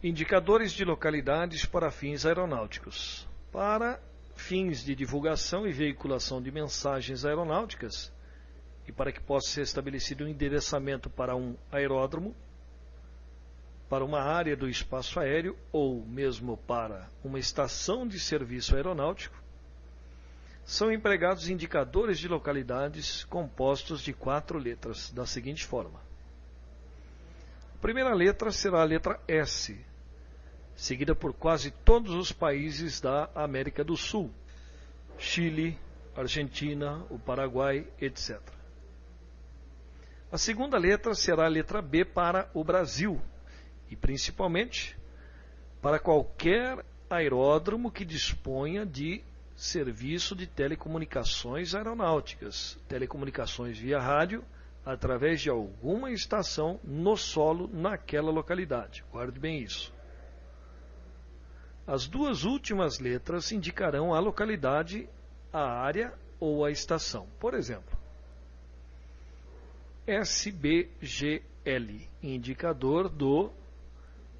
Indicadores de localidades para fins aeronáuticos. Para fins de divulgação e veiculação de mensagens aeronáuticas, e para que possa ser estabelecido um endereçamento para um aeródromo, para uma área do espaço aéreo ou mesmo para uma estação de serviço aeronáutico, são empregados indicadores de localidades compostos de 4 letras, da seguinte forma. A primeira letra será a letra S, seguida por quase todos os países da América do Sul, Chile, Argentina, o Paraguai, etc. A segunda letra será a letra B para o Brasil, e principalmente para qualquer aeródromo que disponha de serviço de telecomunicações aeronáuticas, telecomunicações via rádio, através de alguma estação no solo naquela localidade. Guarde bem isso. As duas últimas letras indicarão a localidade, a área ou a estação. Por exemplo, SBGL, indicador do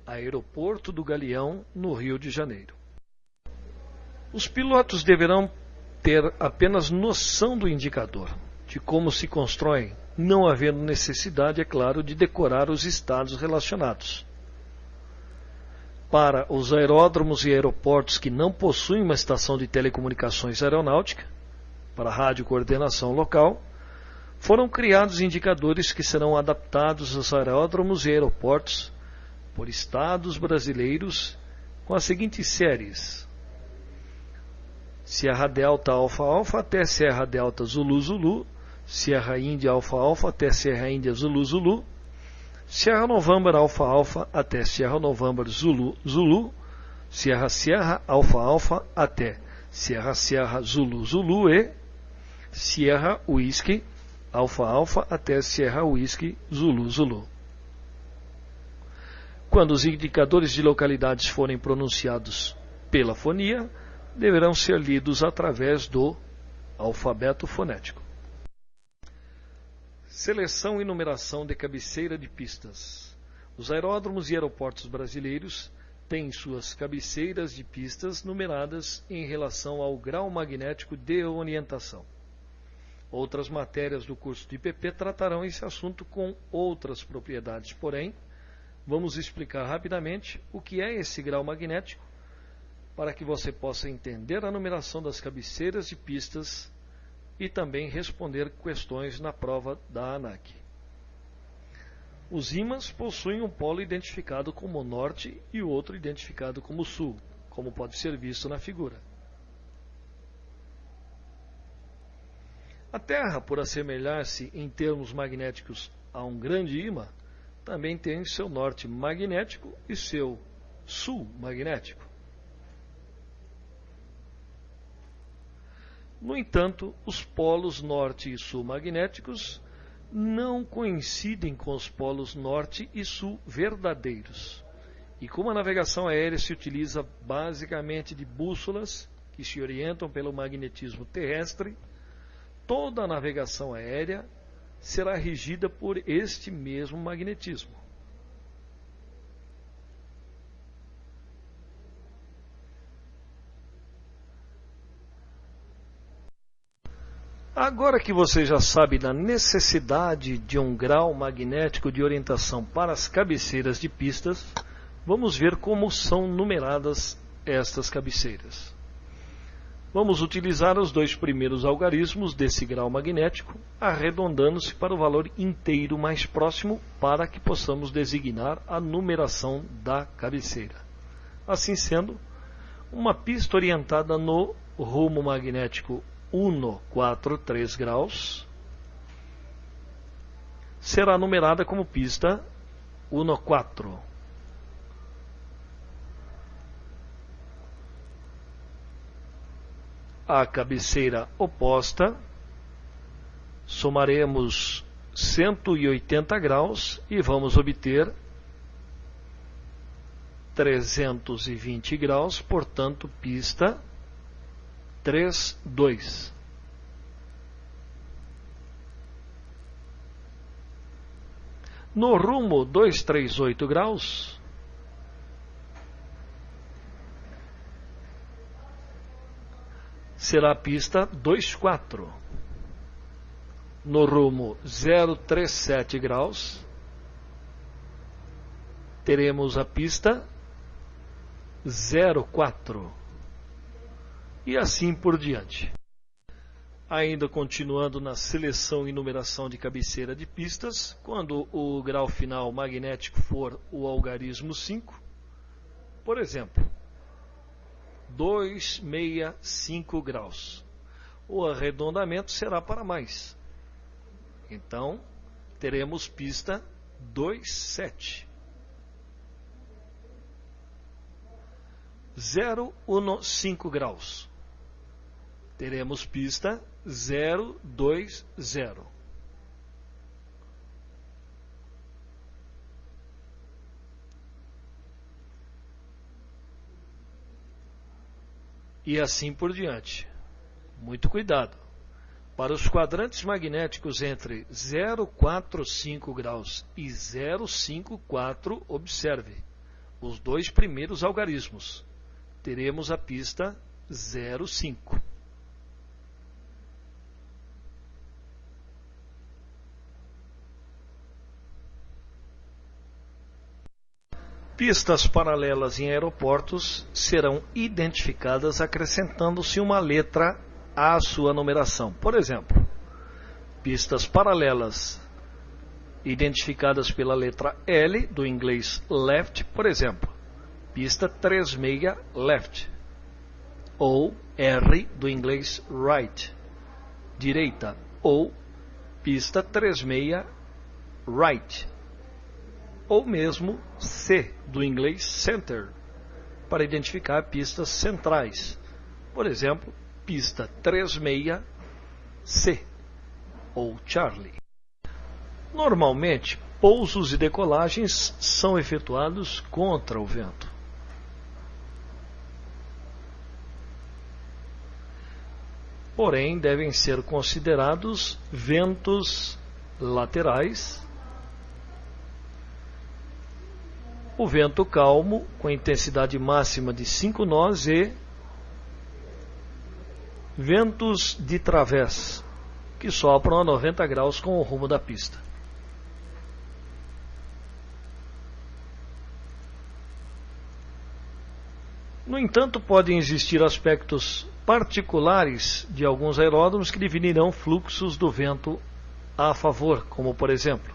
Aeroporto do Galeão, no Rio de Janeiro. Os pilotos deverão ter apenas noção do indicador, de como se constrói, não havendo necessidade, é claro, de decorar os estados relacionados. Para os aeródromos e aeroportos que não possuem uma estação de telecomunicações aeronáutica, para rádio coordenação local, foram criados indicadores que serão adaptados aos aeródromos e aeroportos por estados brasileiros com as seguintes séries: Sierra Delta Alfa Alfa até Sierra Delta Zulu Zulu, Sierra Índia Alfa Alfa até Sierra Índia Zulu Zulu, Sierra November Alfa Alfa até Sierra November Zulu Zulu, Sierra Sierra Alfa Alfa até Sierra Sierra Zulu Zulu e Sierra Whisky Alfa Alfa até Sierra Whisky Zulu Zulu. Quando os indicadores de localidades forem pronunciados pela fonia, deverão ser lidos através do alfabeto fonético. Seleção e numeração de cabeceira de pistas. Os aeródromos e aeroportos brasileiros têm suas cabeceiras de pistas numeradas em relação ao grau magnético de orientação. Outras matérias do curso de IPP tratarão esse assunto com outras propriedades, porém, vamos explicar rapidamente o que é esse grau magnético, para que você possa entender a numeração das cabeceiras de pistas e também responder questões na prova da ANAC. Os ímãs possuem um polo identificado como norte e o outro identificado como sul, como pode ser visto na figura. A Terra, por assemelhar-se em termos magnéticos a um grande ímã, também tem seu norte magnético e seu sul magnético. No entanto, os polos norte e sul magnéticos não coincidem com os polos norte e sul verdadeiros. E como a navegação aérea se utiliza basicamente de bússolas que se orientam pelo magnetismo terrestre, toda a navegação aérea será regida por este mesmo magnetismo. Agora que você já sabe da necessidade de um grau magnético de orientação para as cabeceiras de pistas, vamos ver como são numeradas estas cabeceiras. Vamos utilizar os dois primeiros algarismos desse grau magnético, arredondando-se para o valor inteiro mais próximo para que possamos designar a numeração da cabeceira. Assim sendo, uma pista orientada no rumo magnético 143 graus será numerada como pista 14. A cabeceira oposta somaremos 180 graus e vamos obter 320 graus, portanto, pista 32. No rumo 238 graus, será a pista 24. No rumo 037 graus, teremos a pista 04. E assim por diante. Ainda continuando na seleção e numeração de cabeceira de pistas, quando o grau final magnético for o algarismo 5, por exemplo, 265 graus, o arredondamento será para mais. Então, teremos pista 27. 015 graus. Teremos pista 020. E assim por diante. Muito cuidado. Para os quadrantes magnéticos entre 045 graus e 054, observe os dois primeiros algarismos. Teremos a pista 05. Pistas paralelas em aeroportos serão identificadas acrescentando-se uma letra à sua numeração. Por exemplo, pistas paralelas identificadas pela letra L do inglês left, por exemplo, pista 36 left, ou R do inglês right, direita, ou pista 36 right, ou mesmo C do inglês center, para identificar pistas centrais. Por exemplo, pista 36C ou Charlie. Normalmente, pousos e decolagens são efetuados contra o vento. Porém, devem ser considerados ventos laterais, o vento calmo, com intensidade máxima de 5 nós, e ventos de través, que sopram a 90 graus com o rumo da pista. No entanto, podem existir aspectos particulares de alguns aeródromos que definirão fluxos do vento a favor, como por exemplo,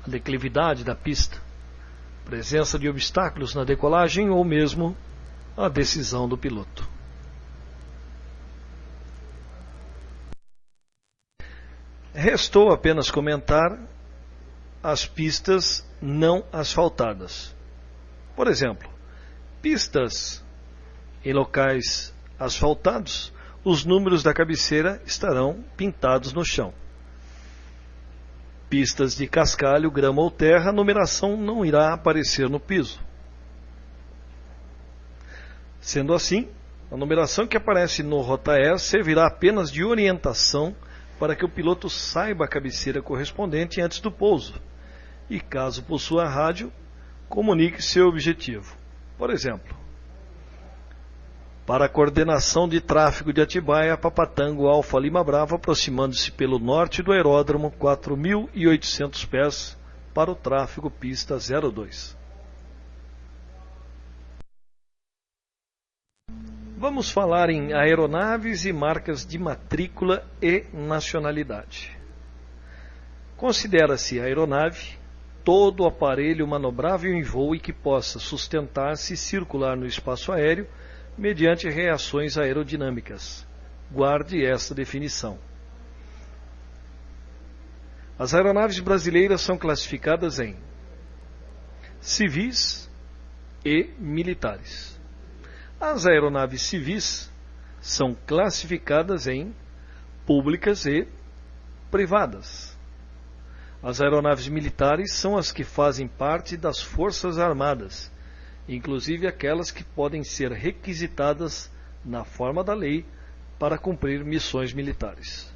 a declividade da pista, presença de obstáculos na decolagem ou mesmo a decisão do piloto. Restou apenas comentar as pistas não asfaltadas. Por exemplo, pistas em locais asfaltados, os números da cabeceira estarão pintados no chão. Pistas de cascalho, grama ou terra, a numeração não irá aparecer no piso. Sendo assim, a numeração que aparece no Rotaer servirá apenas de orientação para que o piloto saiba a cabeceira correspondente antes do pouso e, caso possua rádio, comunique seu objetivo. Por exemplo, para a coordenação de tráfego de Atibaia, Papatango Alfa Lima Bravo, aproximando-se pelo norte do aeródromo 4.800 pés para o tráfego pista 02. Vamos falar em aeronaves e marcas de matrícula e nacionalidade. Considera-se aeronave todo aparelho manobrável em voo e que possa sustentar-se e circular no espaço aéreo mediante reações aerodinâmicas. Guarde esta definição. As aeronaves brasileiras são classificadas em civis e militares. As aeronaves civis são classificadas em públicas e privadas. As aeronaves militares são as que fazem parte das Forças Armadas, inclusive aquelas que podem ser requisitadas na forma da lei para cumprir missões militares.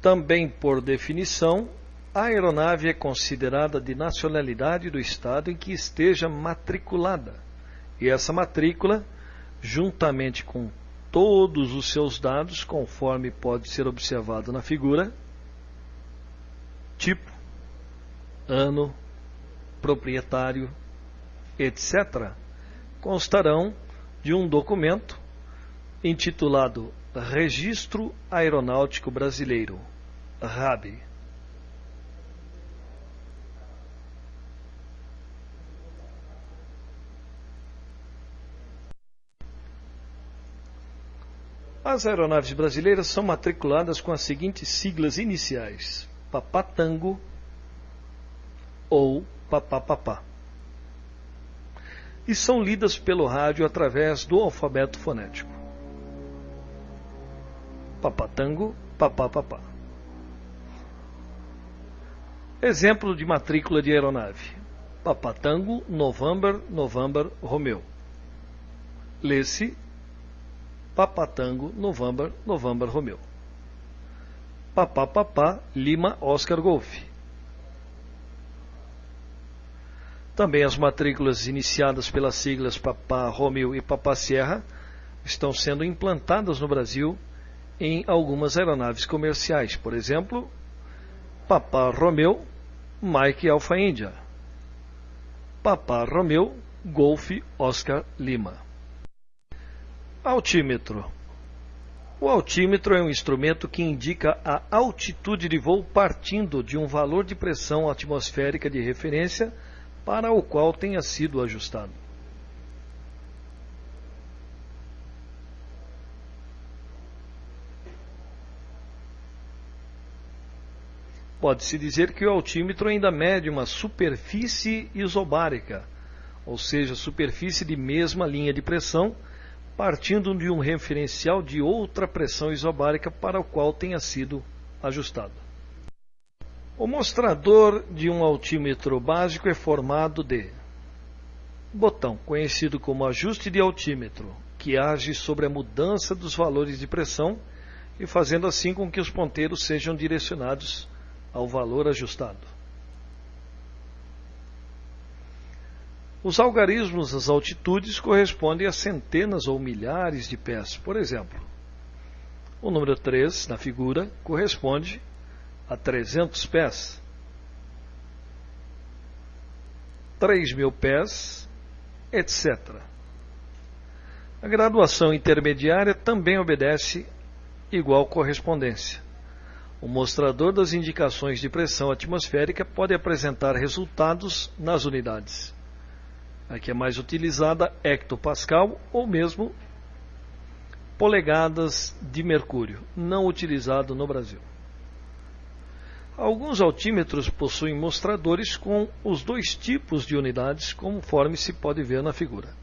Também, por definição, a aeronave é considerada de nacionalidade do estado em que esteja matriculada, e essa matrícula juntamente com todos os seus dados, conforme pode ser observado na figura: tipo, ano, proprietário, etc., constarão de um documento intitulado Registro Aeronáutico Brasileiro, RAB. As aeronaves brasileiras são matriculadas com as seguintes siglas iniciais: Papatango ou Papapapá, e são lidas pelo rádio através do alfabeto fonético. Papatango, Papapapá. Exemplo de matrícula de aeronave: Papatango, November, November, Romeu. Lê-se Papatango, November, November, Romeu. Papapapá, Lima, Oscar, Golf. Também as matrículas iniciadas pelas siglas Papá Romeu e Papá Sierra estão sendo implantadas no Brasil em algumas aeronaves comerciais. Por exemplo, Papá Romeu, Mike Alpha India. Papá Romeu, Golf, Oscar, Lima. Altímetro. O altímetro é um instrumento que indica a altitude de voo partindo de um valor de pressão atmosférica de referência para o qual tenha sido ajustado. Pode-se dizer que o altímetro ainda mede uma superfície isobárica, ou seja, superfície de mesma linha de pressão, partindo de um referencial de outra pressão isobárica para o qual tenha sido ajustado. O mostrador de um altímetro básico é formado de botão, conhecido como ajuste de altímetro, que age sobre a mudança dos valores de pressão e fazendo assim com que os ponteiros sejam direcionados ao valor ajustado. Os algarismos das altitudes correspondem a centenas ou milhares de pés. Por exemplo, o número 3 na figura corresponde a 300 pés, 3.000 pés, etc. A graduação intermediária também obedece igual correspondência. O mostrador das indicações de pressão atmosférica pode apresentar resultados nas unidades. Aqui é mais utilizada hectopascal ou mesmo polegadas de mercúrio, não utilizado no Brasil. Alguns altímetros possuem mostradores com os dois tipos de unidades, conforme se pode ver na figura.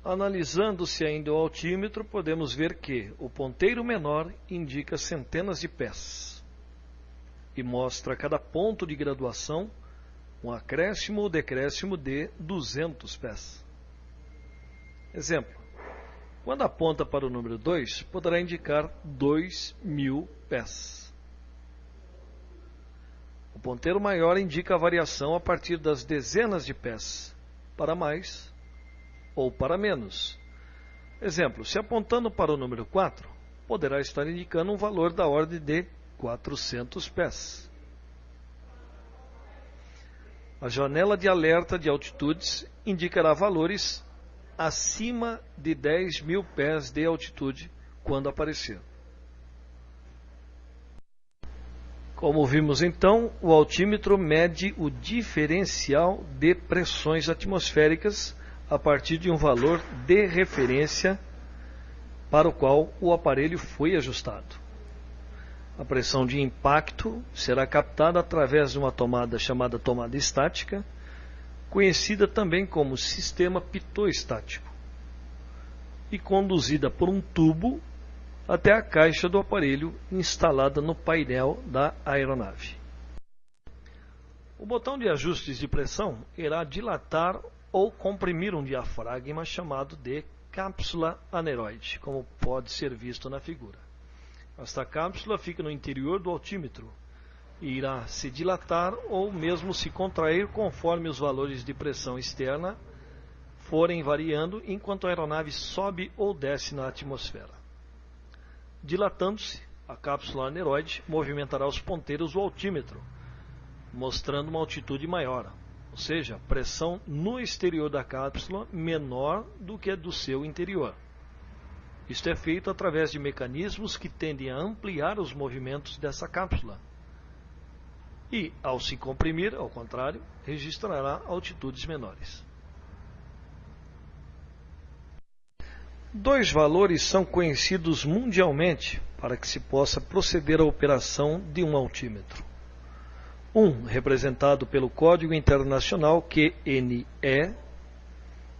Analisando-se ainda o altímetro, podemos ver que o ponteiro menor indica centenas de pés e mostra cada ponto de graduação um acréscimo ou decréscimo de 200 pés. Exemplo: quando aponta para o número 2, poderá indicar 2.000 pés. O ponteiro maior indica a variação a partir das dezenas de pés, para mais ou para menos. Exemplo: se apontando para o número 4, poderá estar indicando um valor da ordem de 400 pés. A janela de alerta de altitudes indicará valores acima de 10.000 pés de altitude quando aparecer. Como vimos então, o altímetro mede o diferencial de pressões atmosféricas a partir de um valor de referência para o qual o aparelho foi ajustado. A pressão de impacto será captada através de uma tomada chamada tomada estática, conhecida também como sistema pitot-estático, e conduzida por um tubo até a caixa do aparelho instalada no painel da aeronave. O botão de ajustes de pressão irá dilatar ou comprimir um diafragma chamado de cápsula aneroide, como pode ser visto na figura. Esta cápsula fica no interior do altímetro irá se dilatar ou mesmo se contrair conforme os valores de pressão externa forem variando enquanto a aeronave sobe ou desce na atmosfera. Dilatando-se, a cápsula aneroide movimentará os ponteiros do altímetro, mostrando uma altitude maior, ou seja, pressão no exterior da cápsula menor do que a do seu interior. Isto é feito através de mecanismos que tendem a ampliar os movimentos dessa cápsula. E, ao se comprimir, ao contrário, registrará altitudes menores. Dois valores são conhecidos mundialmente para que se possa proceder à operação de um altímetro. Um, representado pelo Código Internacional QNE,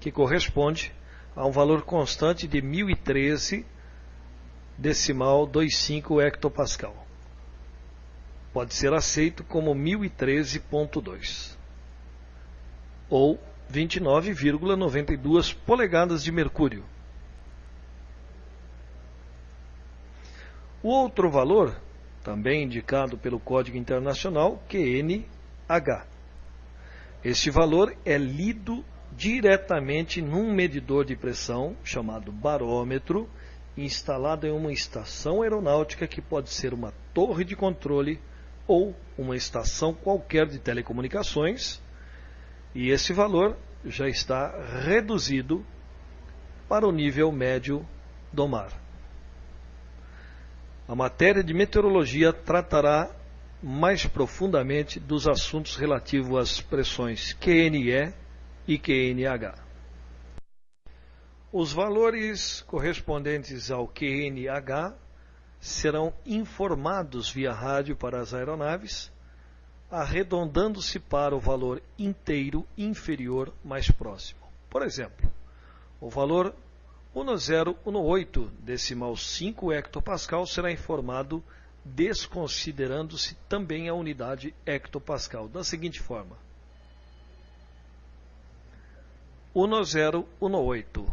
que corresponde a um valor constante de 1013,25 hectopascal. Pode ser aceito como 1013,2 ou 29,92 polegadas de mercúrio. O outro valor, também indicado pelo Código Internacional QNH. Este valor é lido diretamente num medidor de pressão, chamado barômetro, instalado em uma estação aeronáutica que pode ser uma torre de controle ou uma estação qualquer de telecomunicações, e esse valor já está reduzido para o nível médio do mar. A matéria de meteorologia tratará mais profundamente dos assuntos relativos às pressões QNE e QNH. Os valores correspondentes ao QNH serão informados via rádio para as aeronaves, arredondando-se para o valor inteiro inferior mais próximo. Por exemplo, o valor 1018,5 hectopascal será informado desconsiderando-se também a unidade hectopascal, da seguinte forma: 1018.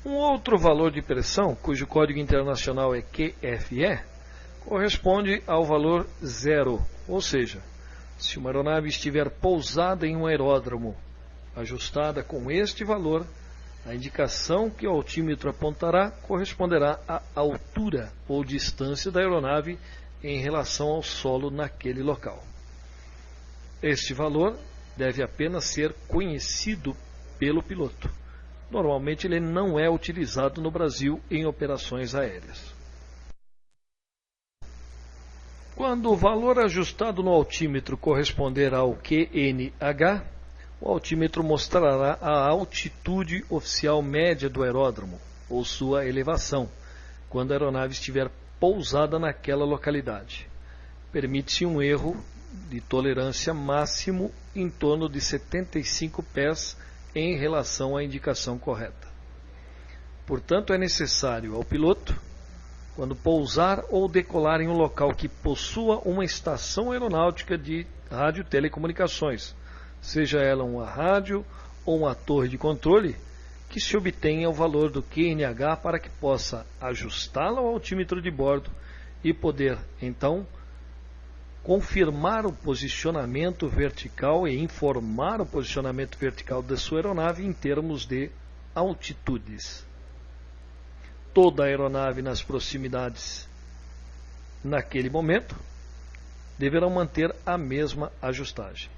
Um outro valor de pressão, cujo código internacional é QFE, corresponde ao valor 0, ou seja, se uma aeronave estiver pousada em um aeródromo ajustada com este valor, a indicação que o altímetro apontará corresponderá à altura ou distância da aeronave em relação ao solo naquele local. Este valor deve apenas ser conhecido pelo piloto. Normalmente ele não é utilizado no Brasil em operações aéreas. Quando o valor ajustado no altímetro corresponder ao QNH, o altímetro mostrará a altitude oficial média do aeródromo, ou sua elevação, quando a aeronave estiver pousada naquela localidade. Permite-se um erro de tolerância máximo em torno de 75 pés em relação à indicação correta. Portanto, é necessário ao piloto, quando pousar ou decolar em um local que possua uma estação aeronáutica de radiotelecomunicações, seja ela uma rádio ou uma torre de controle, que se obtenha o valor do QNH para que possa ajustá-la ao altímetro de bordo e poder, então, confirmar o posicionamento vertical e informar o posicionamento vertical da sua aeronave em termos de altitudes. Toda a aeronave nas proximidades naquele momento deverão manter a mesma ajustagem.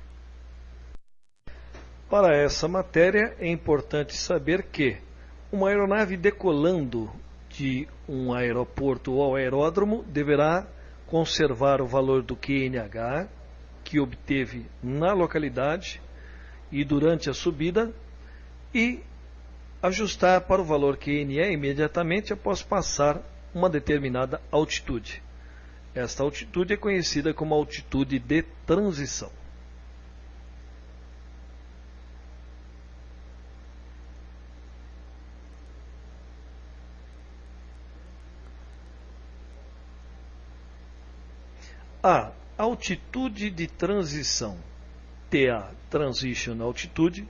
Para essa matéria é importante saber que uma aeronave decolando de um aeroporto ou aeródromo deverá conservar o valor do QNH que obteve na localidade e durante a subida e ajustar para o valor QNE imediatamente após passar uma determinada altitude. Esta altitude é conhecida como altitude de transição. A altitude de transição, TA, Transition Altitude,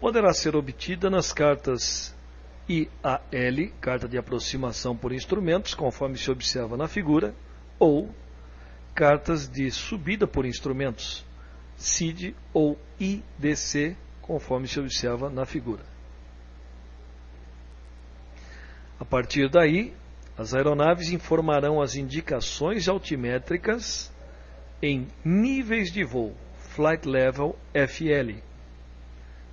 poderá ser obtida nas cartas IAL, Carta de Aproximação por Instrumentos, conforme se observa na figura, ou cartas de subida por instrumentos, CID ou IDC, conforme se observa na figura. A partir daí, as aeronaves informarão as indicações altimétricas em níveis de voo, Flight Level FL,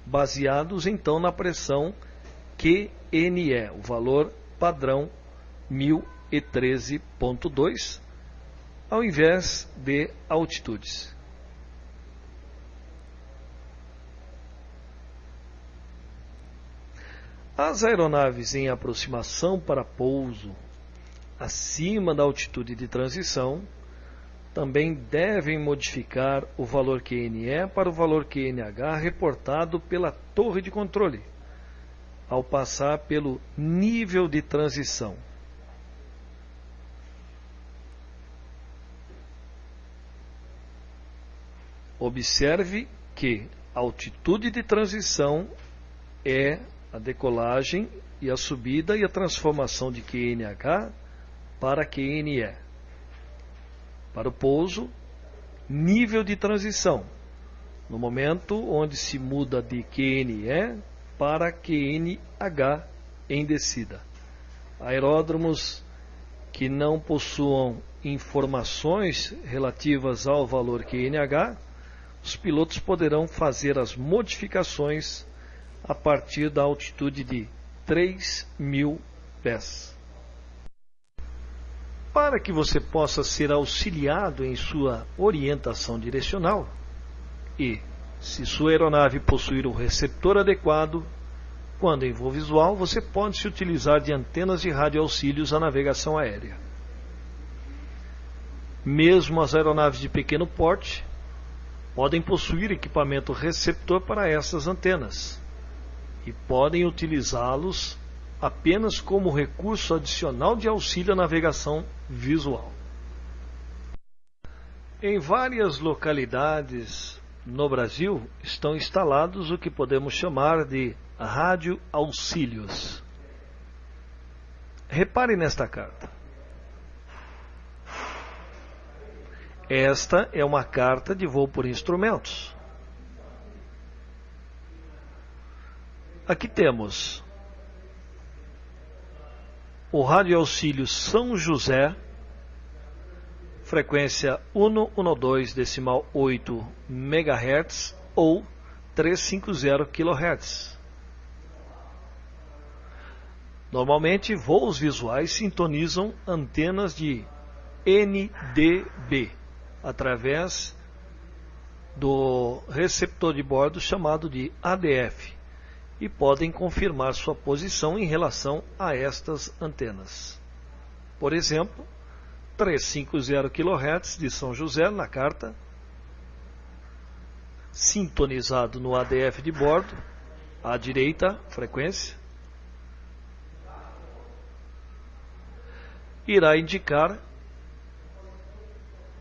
baseados então na pressão QNE, o valor padrão 1013.2, ao invés de altitudes. As aeronaves em aproximação para pouso acima da altitude de transição também devem modificar o valor QNE para o valor QNH reportado pela torre de controle, ao passar pelo nível de transição. Observe que a altitude de transição é a decolagem e a subida e a transformação de QNH para QNE. Para o pouso, nível de transição, no momento onde se muda de QNE para QNH em descida. Aeródromos que não possuam informações relativas ao valor QNH, os pilotos poderão fazer as modificações a partir da altitude de 3.000 pés. Para que você possa ser auxiliado em sua orientação direcional e, se sua aeronave possuir um receptor adequado, quando em voo visual, você pode se utilizar de antenas de rádio auxílios à navegação aérea. Mesmo as aeronaves de pequeno porte podem possuir equipamento receptor para essas antenas e podem utilizá-los apenas como recurso adicional de auxílio à navegação visual. Em várias localidades no Brasil estão instalados o que podemos chamar de rádio auxílios. Repare nesta carta. Esta é uma carta de voo por instrumentos. Aqui temos o rádio auxílio São José, frequência 112,8 MHz ou 350 kHz. Normalmente, voos visuais sintonizam antenas de NDB através do receptor de bordo chamado de ADF e podem confirmar sua posição em relação a estas antenas. Por exemplo, 350 kHz de São José na carta, sintonizado no ADF de bordo, à direita, frequência, irá indicar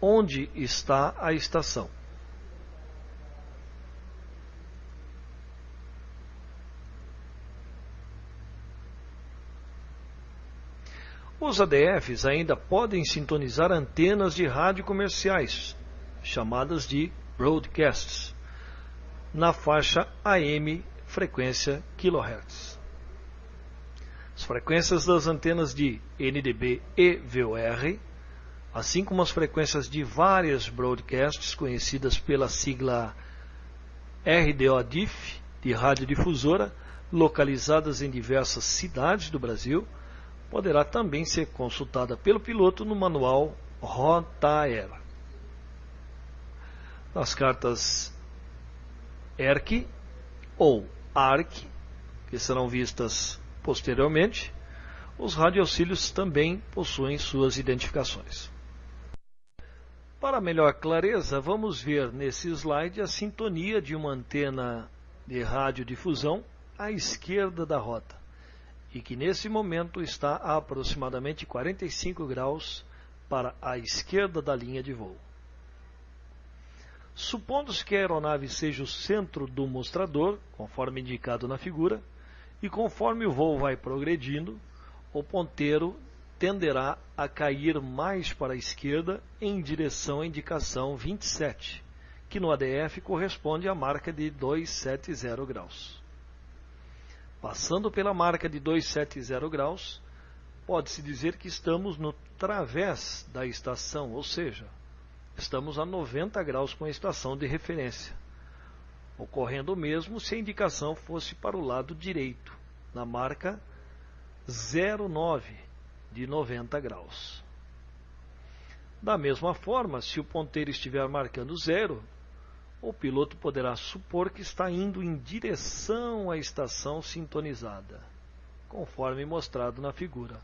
onde está a estação. Os ADFs ainda podem sintonizar antenas de rádio comerciais, chamadas de broadcasts, na faixa AM, frequência kHz. As frequências das antenas de NDB e VOR, assim como as frequências de várias broadcasts conhecidas pela sigla RDODIF, de radiodifusora, localizadas em diversas cidades do Brasil, poderá também ser consultada pelo piloto no manual Rotaer. Nas cartas ERC ou ARC, que serão vistas posteriormente, os radioauxílios também possuem suas identificações. Para melhor clareza, vamos ver nesse slide a sintonia de uma antena de radiodifusão à esquerda da rota, e que nesse momento está a aproximadamente 45 graus para a esquerda da linha de voo. Supondo-se que a aeronave seja o centro do mostrador, conforme indicado na figura, e conforme o voo vai progredindo, o ponteiro tenderá a cair mais para a esquerda em direção à indicação 27, que no ADF corresponde à marca de 270 graus. Passando pela marca de 270 graus, pode-se dizer que estamos no través da estação, ou seja, estamos a 90 graus com a estação de referência, ocorrendo o mesmo se a indicação fosse para o lado direito, na marca 09 de 90 graus. Da mesma forma, se o ponteiro estiver marcando 0, o piloto poderá supor que está indo em direção à estação sintonizada, conforme mostrado na figura.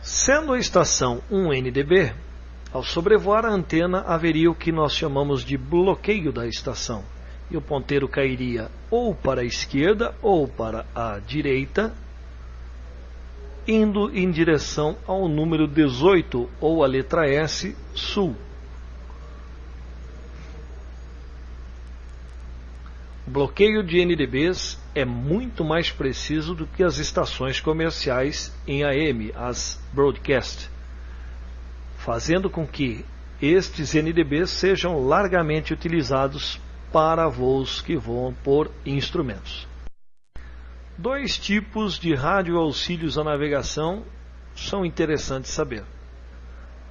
Sendo a estação 1 NdB, ao sobrevoar a antena haveria o que nós chamamos de bloqueio da estação, e o ponteiro cairia ou para a esquerda ou para a direita, indo em direção ao número 18 ou a letra S, sul. O bloqueio de NDBs é muito mais preciso do que as estações comerciais em AM, as broadcast, fazendo com que estes NDBs sejam largamente utilizados para voos que voam por instrumentos. Dois tipos de rádio auxílios à navegação são interessantes saber.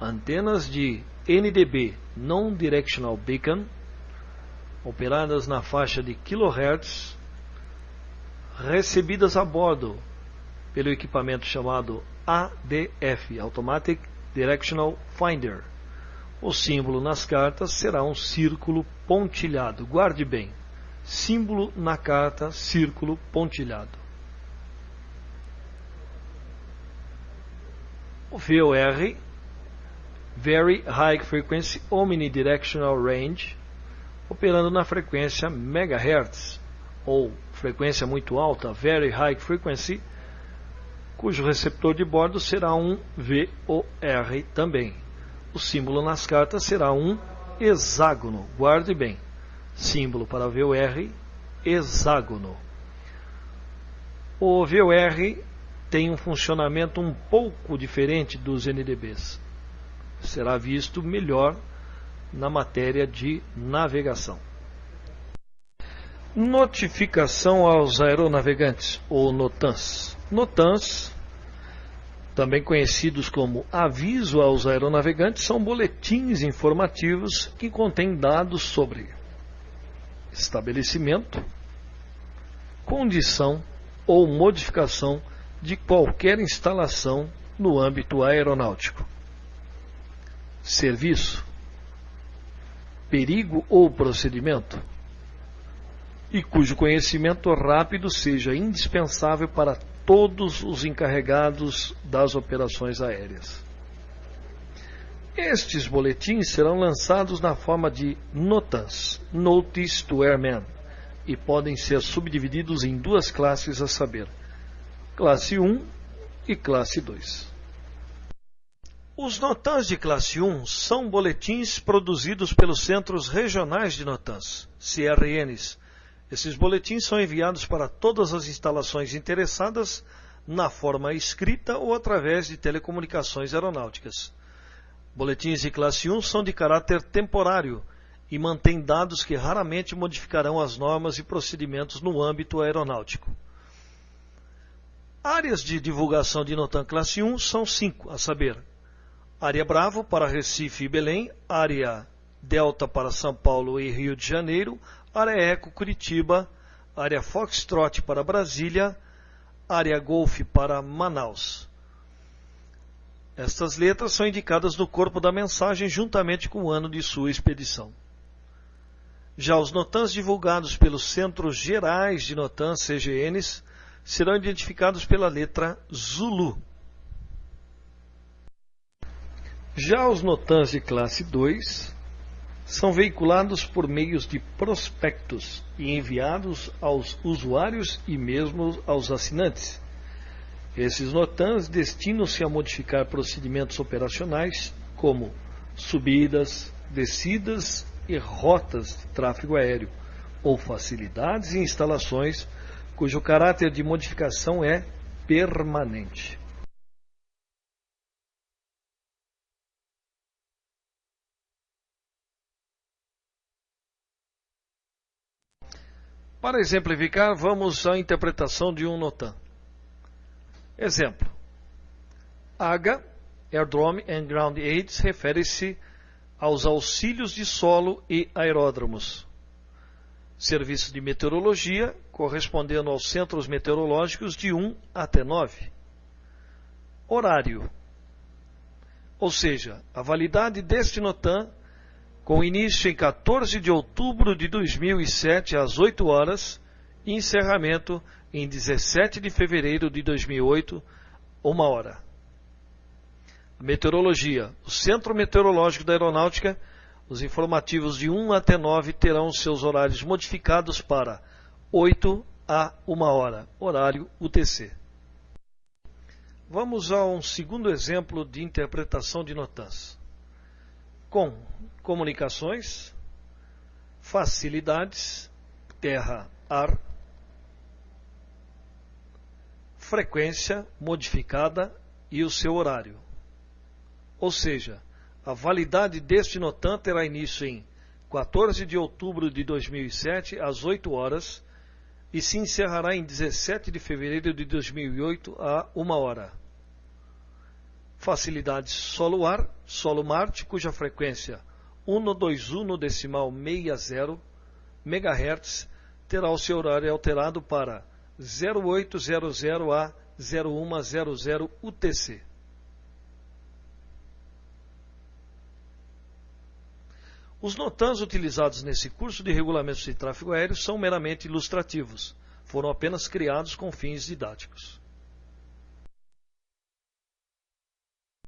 Antenas de NDB, Non-Directional Beacon, operadas na faixa de kHz, recebidas a bordo pelo equipamento chamado ADF, Automatic Directional Finder. O símbolo nas cartas será um círculo pontilhado. Guarde bem, símbolo na carta, círculo pontilhado. O VOR, Very High Frequency Omnidirectional Range, operando na frequência MHz, ou frequência muito alta, Very High Frequency, cujo receptor de bordo será um VOR também. O símbolo nas cartas será um hexágono. Guarde bem, símbolo para VOR, hexágono. O VOR tem um funcionamento um pouco diferente dos NDBs. Será visto melhor na matéria de navegação. Notificação aos aeronavegantes, ou NOTAMs. NOTAMs, também conhecidos como aviso aos aeronavegantes, são boletins informativos que contêm dados sobre estabelecimento, condição ou modificação de qualquer instalação no âmbito aeronáutico, serviço, perigo ou procedimento, e cujo conhecimento rápido seja indispensável para todos os encarregados das operações aéreas. Estes boletins serão lançados na forma de NOTAMs, Notice to Airmen, e podem ser subdivididos em duas classes, a saber, classe 1 e classe 2. Os NOTAMs de classe 1 são boletins produzidos pelos Centros Regionais de NOTAMs, CRNs. Esses boletins são enviados para todas as instalações interessadas na forma escrita ou através de telecomunicações aeronáuticas. Boletins de classe 1 são de caráter temporário e mantêm dados que raramente modificarão as normas e procedimentos no âmbito aeronáutico. Áreas de divulgação de NOTAM classe 1 são 5, a saber, Área Bravo para Recife e Belém, Área Delta para São Paulo e Rio de Janeiro, Área Eco Curitiba, Área Foxtrot para Brasília, Área Golf para Manaus. Estas letras são indicadas no corpo da mensagem juntamente com o ano de sua expedição. Já os NOTAMs divulgados pelos Centros Gerais de NOTAM, CGNs, serão identificados pela letra Zulu. Já os NOTAMs de classe 2 são veiculados por meios de prospectos e enviados aos usuários e mesmo aos assinantes. Esses NOTAMs destinam-se a modificar procedimentos operacionais como subidas, descidas e rotas de tráfego aéreo, ou facilidades e instalações cujo caráter de modificação é permanente. Para exemplificar, vamos à interpretação de um NOTAM. Exemplo. AGA, Airdrome and Ground Aids, refere-se aos auxílios de solo e aeródromos. Serviços de meteorologia, correspondendo aos centros meteorológicos de 1 até 9. Horário, ou seja, a validade deste NOTAM, com início em 14 de outubro de 2007 às 8 horas e encerramento em 17 de fevereiro de 2008, 1 hora. Meteorologia, o Centro Meteorológico da Aeronáutica, os informativos de 1 até 9 terão seus horários modificados para 8 a 1 hora, horário UTC. Vamos a um segundo exemplo de interpretação de NOTAMs. Com comunicações, facilidades, terra-ar, frequência modificada e o seu horário. Ou seja, a validade deste NOTAM terá início em 14 de outubro de 2007, às 8 horas, e se encerrará em 17 de fevereiro de 2008, a 1 hora. Facilidades solo-ar, solo-Marte, cuja frequência 121.60 MHz terá o seu horário alterado para 0800 a 0100 UTC. Os NOTAMs utilizados nesse curso de regulamentos de tráfego aéreo são meramente ilustrativos, foram apenas criados com fins didáticos.